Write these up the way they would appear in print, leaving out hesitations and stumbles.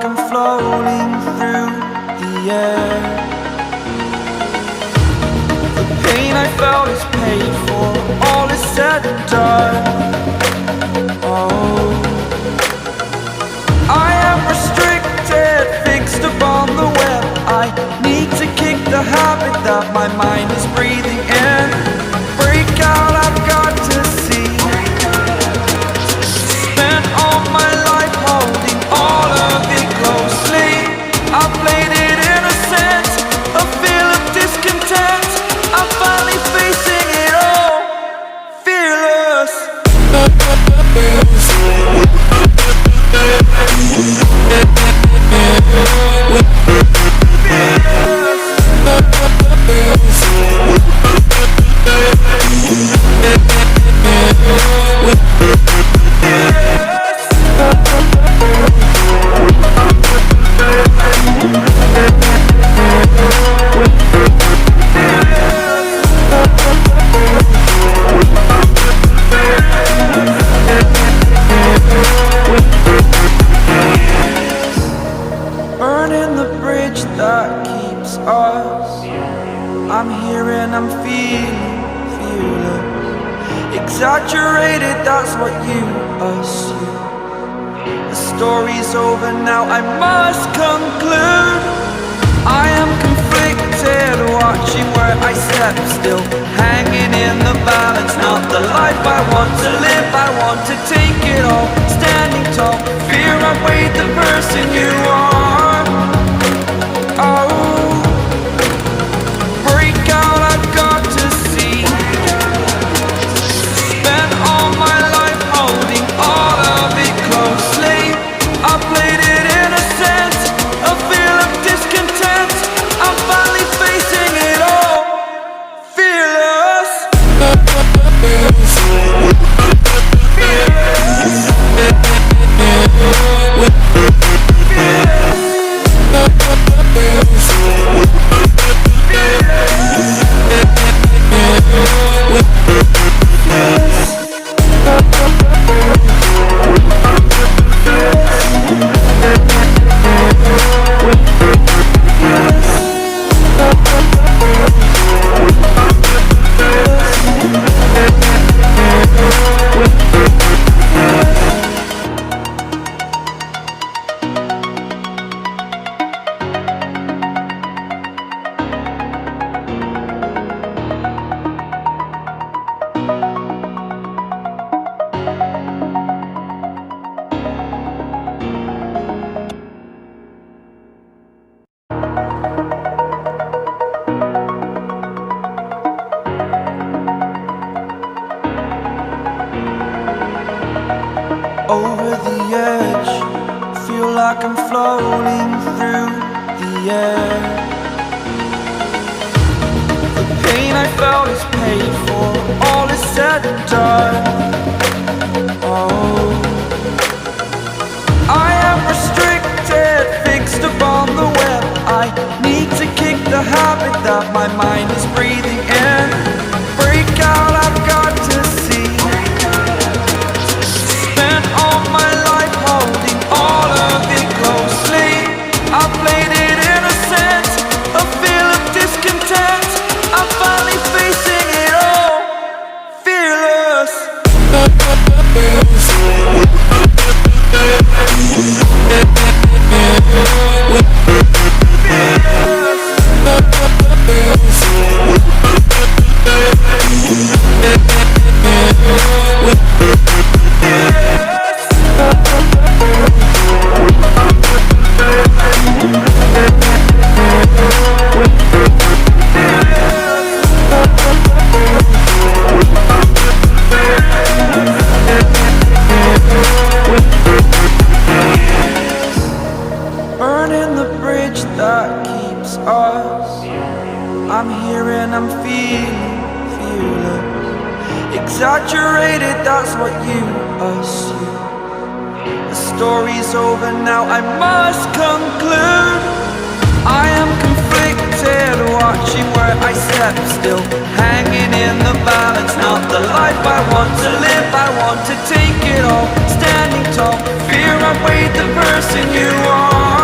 like I'm floating through the air. The pain I felt is paid for, all is said and done. Oh, I am restricted, fixed upon the web. I need to kick the habit that my mind is breathing in. Break out, I've got to see. Spent all my life holding all of it closely. I played it innocent, a feel of discontent. I'm finally facing it all, fearless. Burning the bridge that keeps us. I'm here and I'm feeling fearless. Exaggerated, that's what you assume. The story's over now, I must conclude. I am conflicted, watching where I step still, hanging in the balance. Not the life I want to live, I want to take it all. Standing tall, fear I weighed the person you are. Oh, break out, I've got to see. Spent all my life holding all of it closely. I played it innocent, a feel of discontent. I'm finally facing it all, fearless. Over the edge, feel like I'm floating through the air. The pain I felt is paid for, all is said and done. Oh, I am restricted, fixed upon the web. I need to kick the habit that my mind is breathing in. Break out, I've got to see. Spent all my life holding all of it closely. I played it innocent, a feel of discontent. I'm finally facing it all, fearless. Burning the bridge that keeps us. I'm here and I'm feeling fearless. Exaggerated, that's what you assume. The story's over now, I must conclude. I am conflicted, watching where I step still, hanging in the balance. Not the life I want to live, I want to take it all. Standing tall, fear I weighed the person you are.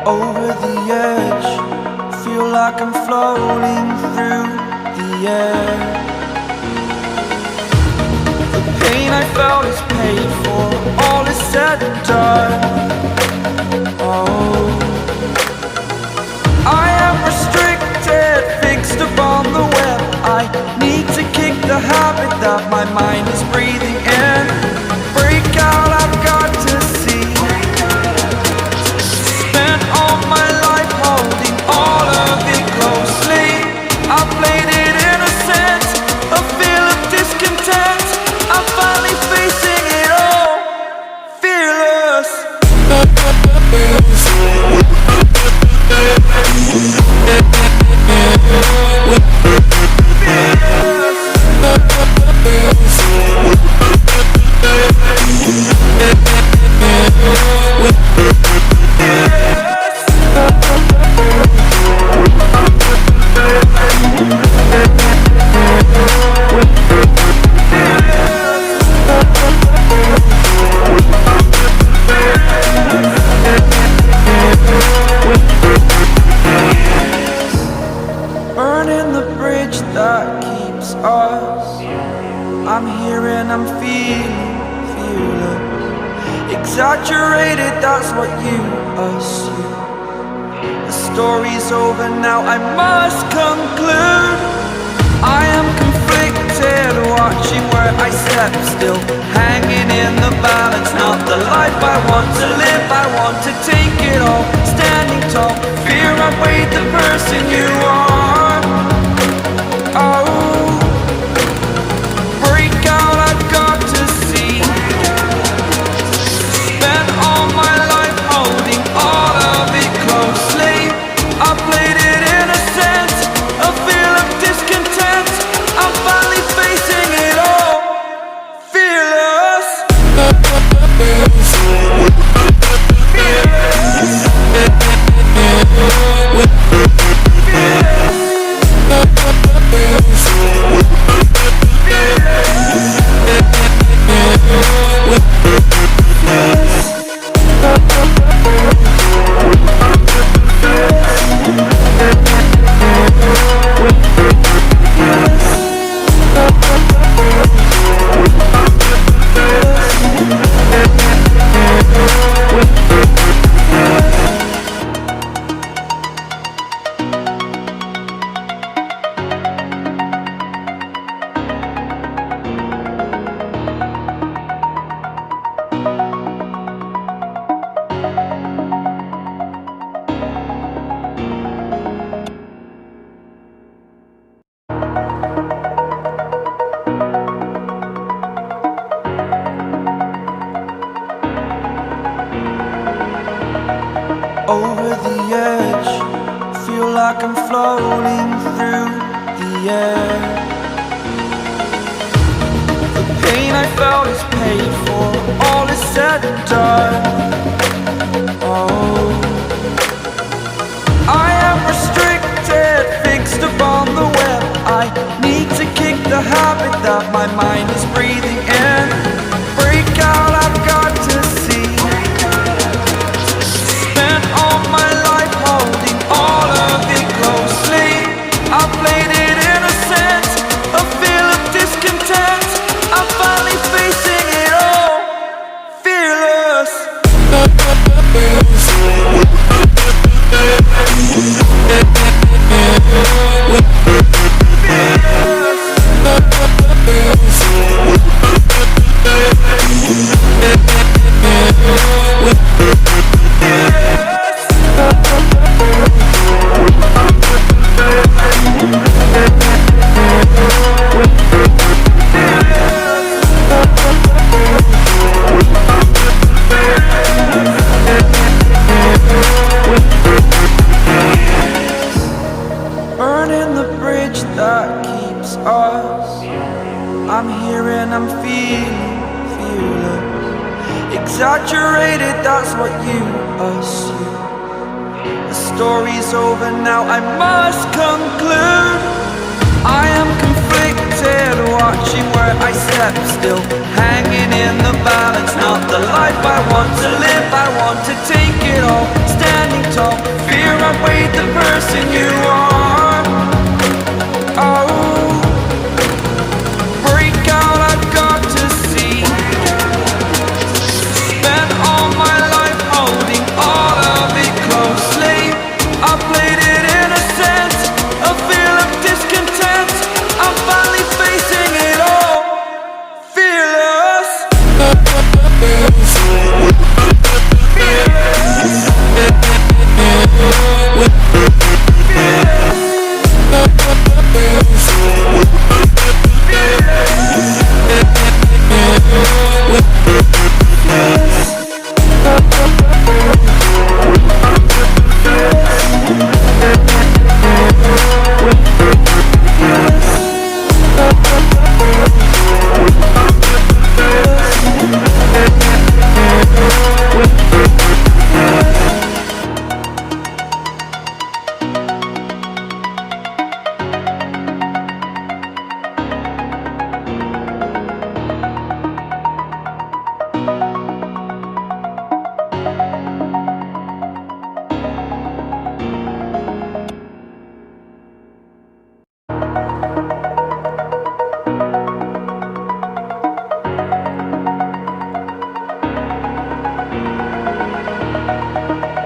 Over the edge, feel like I'm floating through the air. The pain I felt is paid for, all is said and done. Oh, I am restricted, fixed upon the web. I need to kick the habit that my mind is breathing in. Break out, I've got to see. Spent all my life holding all of it closely. I played it innocent, a feel of discontent. I'm finally facing it all, fearless. Burning the bridge that keeps us. I'm here and I'm feeling fearless. Exaggerated, that's what you assume. The story's over now, I must conclude. I am conflicted, watching where I step still, hanging in the balance. Not the life I want to live, I want to take it all. Standing tall, fear I weighed the person you are. Oh, break out, I've got to see. Spent all my life holding all of it closely. I played it innocent, a feel of discontent. I'm finally facing it all, fearless. Over the edge, feel like I'm floating through the air. The pain I felt is paid for, all is said and done. Oh, I am restricted, fixed upon the web. I need to kick the habit that my mind is breathing in. Break out, I've got to see. Spent all my life holding all of it closely. I played it innocent, a feel of discontent. I'm finally facing it all, fearless. Fearless. us. I'm here and I'm feeling fearless. Exaggerated, that's what you assume. The story's over now, I must conclude. I am conflicted, watching where I step still, hanging in the balance. Not the life I want to live, I want to take it all. Standing tall, fear outweighed the person you are. Oh, break out, I've got to see. Spent all my life holding all of it closely. I played it innocent, a feel of discontent. I'm finally facing it all, fearless.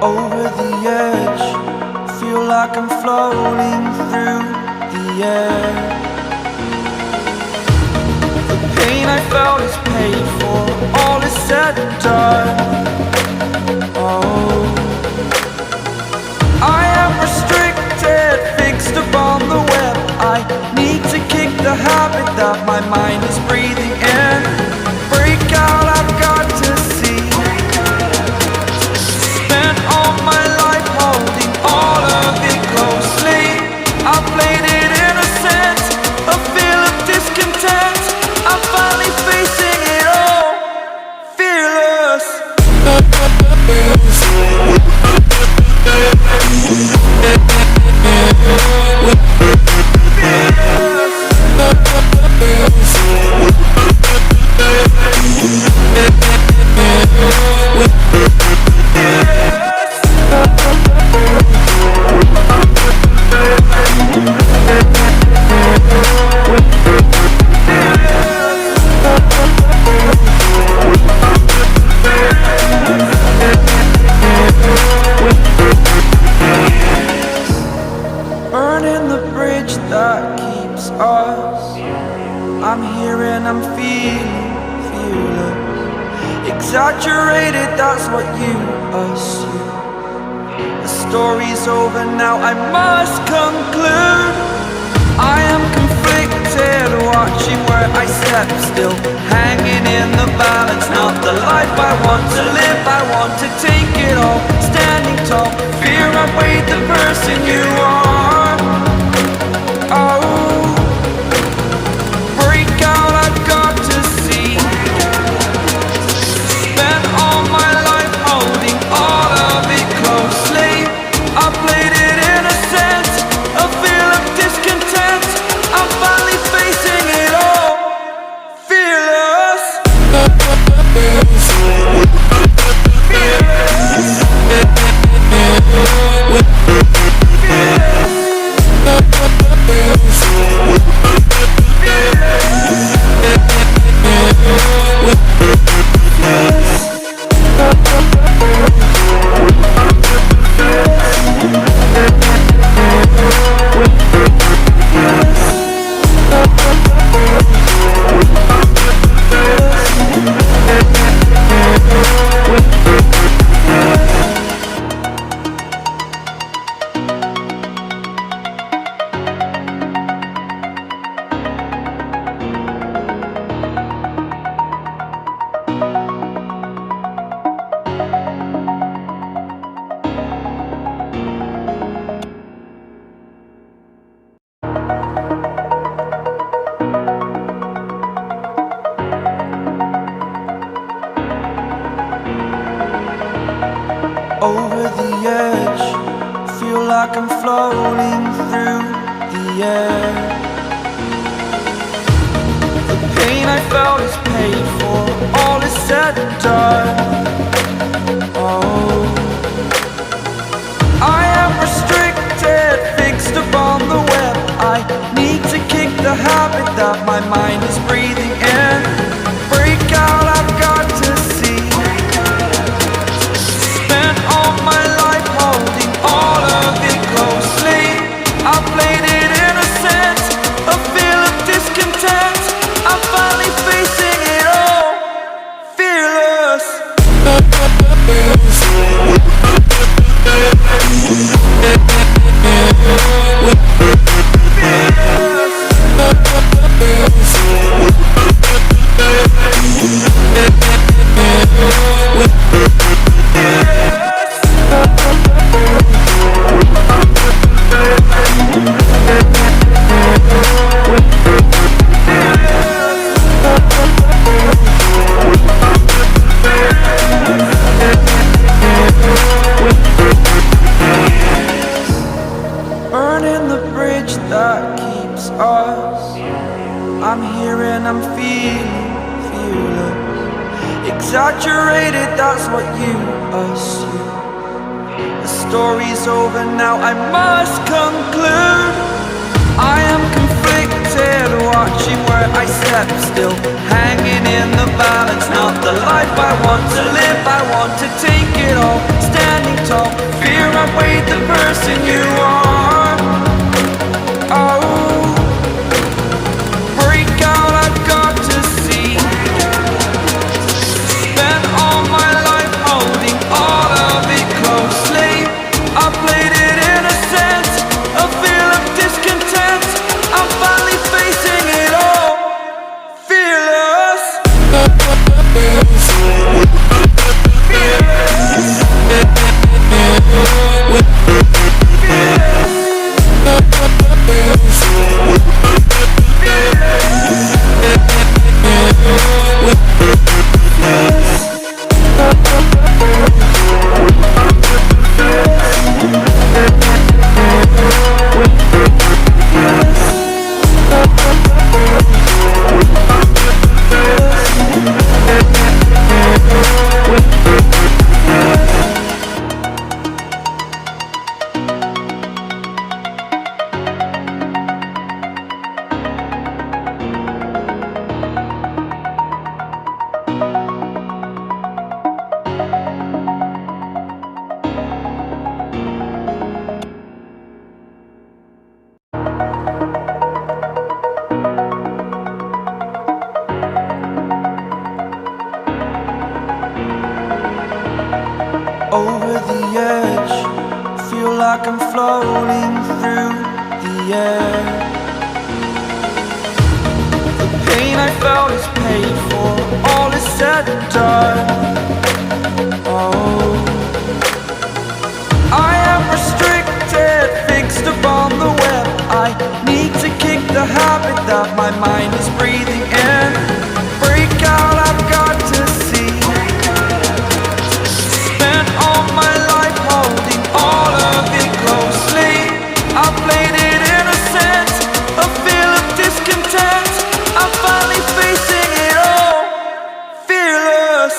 Over the edge, feel like I'm floating through the air. The pain I felt is paid for, all is said and done. Oh, I am restricted, fixed upon the web. I need to kick the habit that my mind is breathing in. Break out, I've got to see. Spent all my life holding all of it closely. I played it innocent, a feel of discontent. I'm finally facing it all, fearless. Burning the bridge that keeps us. I'm here and I'm feeling fearless. Exaggerated, that's what you assume. The story's over now, I must conclude. I am conflicted, watching where I step still, hanging in the balance. Not the life I want to live, I want to take it all. Standing tall, fear outweighed the person you are. Oh, break out, I've got to see. Spent all my life holding all of it closely. I played it innocent, a feel of discontent. I'm finally facing it all, fearless. Fearless. like I'm floating through the air. The pain I felt is paid for, all is said and done. Oh, I am restricted, fixed upon the web. I need to kick the habit that my mind is breathing in. Break out, I've got to see. Spent all my life holding all of it closely. I played it innocent, a feel of discontent. I'm finally facing it all, fearless. Burning the bridge that keeps us. I'm here and I'm feeling fearless. Exaggerated, that's what you assume. The story's over now, I must conclude. I am conflicted, watching where I step still, hanging in the balance. Not the life I want to live, I want to take it all. Standing tall, fear outweighed the person you are. Oh, break out, I've got to see. Spent all my life holding all of it closely. I played it innocent, a feel of discontent. I'm finally facing it all, fearless. Over the edge, feel like I'm floating through the air. The pain I felt is paid for, all is said and done. Oh, I am restricted, fixed upon the web. I need to kick the habit that my mind is breathing in. Break out, I've got to see. Spent all my life holding all of it closely. I played it innocent, a feel of discontent. I'm finally facing it all, fearless.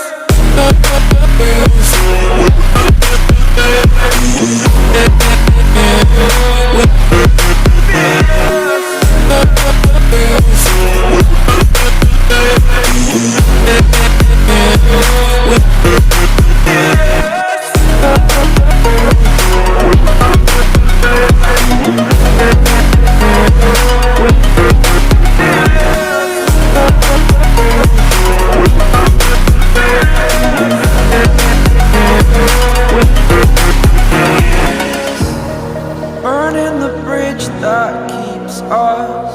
Burning the bridge that keeps us.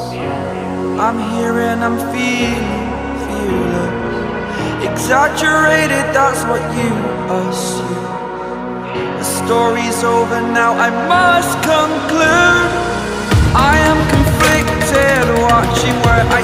I'm here and I'm feeling fearless. Exaggerated, that's what you assume. The story's over now, I must conclude. I am conflicted, watching where I